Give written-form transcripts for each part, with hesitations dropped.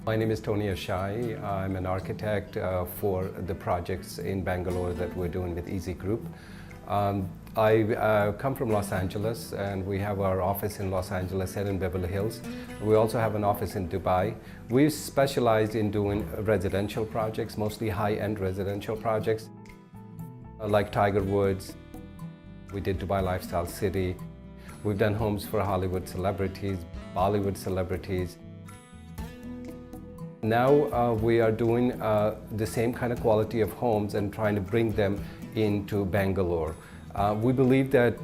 My name is Tony Ashai. I'm an architect for the projects in Bangalore that we're doing with Easy Group. I come from Los Angeles, and we have our office in Los Angeles and in Beverly Hills. We also have an office in Dubai. We specialize in doing residential projects, mostly high-end residential projects, like Tiger Woods. We did Dubai Lifestyle City. We've done homes for Hollywood celebrities, Bollywood celebrities. Now we are doing the same kind of quality of homes and trying to bring them into Bangalore. We believe that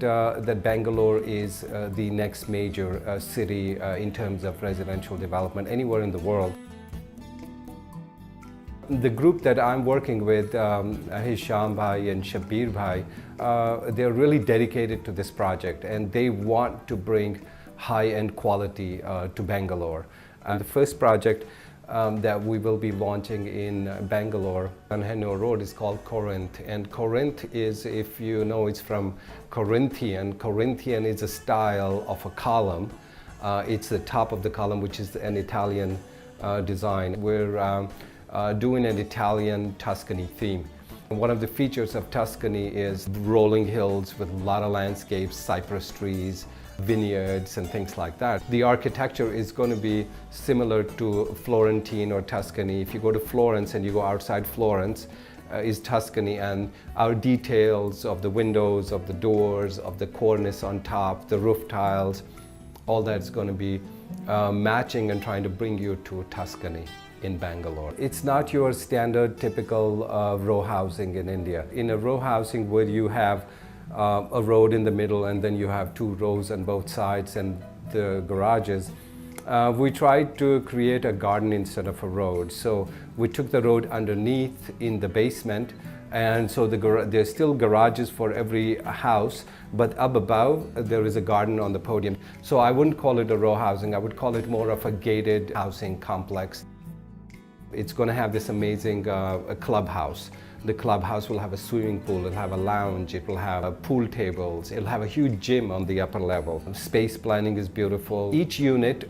Bangalore is the next major city in terms of residential development anywhere in the world. The group that I'm working with, Hisham Bhai and Shabir Bhai, they're really dedicated to this project, and they want to bring high-end quality to Bangalore. And the first project that we will be launching in Bangalore on Hennur Road is called Corinth. And Corinth is, if you know, it's from Corinthian. Corinthian is a style of a column. It's the top of the column, which is an Italian design. We're doing an Italian Tuscany theme. And one of the features of Tuscany is rolling hills with a lot of landscapes, cypress trees, vineyards and things like that. The architecture is going to be similar to Florentine or Tuscany. If you go to Florence and you go outside Florence, is Tuscany, and our details of the windows, of the doors, of the cornice on top, the roof tiles, all that's going to be matching and trying to bring you to Tuscany in Bangalore. It's not your standard typical row housing in India. In a row housing where you have a road in the middle and then you have two rows on both sides and the garages, we tried to create a garden instead of a road. So we took the road underneath in the basement, and so there's still garages for every house, but up above there is a garden on the podium. So I wouldn't call it a row housing, I would call it more of a gated housing complex. It's going to have this amazing clubhouse. The clubhouse will have a swimming pool, it'll have a lounge, it will have pool tables, it'll have a huge gym on the upper level. Space planning is beautiful. Each unit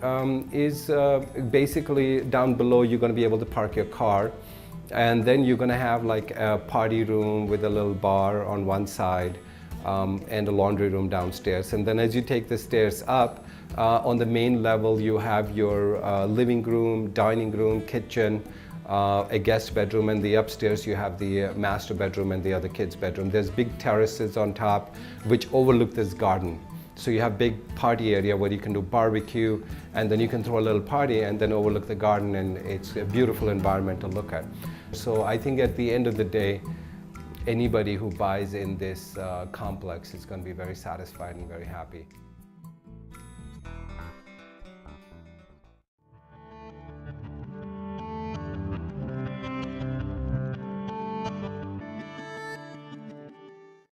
is basically down below you're going to be able to park your car, and then you're going to have like a party room with a little bar on one side and a laundry room downstairs. And then as you take the stairs up, on the main level you have your living room, dining room, kitchen, a guest bedroom, and the upstairs you have the master bedroom and the other kids' bedroom. There's big terraces on top which overlook this garden. So you have big party area where you can do barbecue, and then you can throw a little party and then overlook the garden, and it's a beautiful environment to look at. So I think at the end of the day, anybody who buys in this complex is going to be very satisfied and very happy.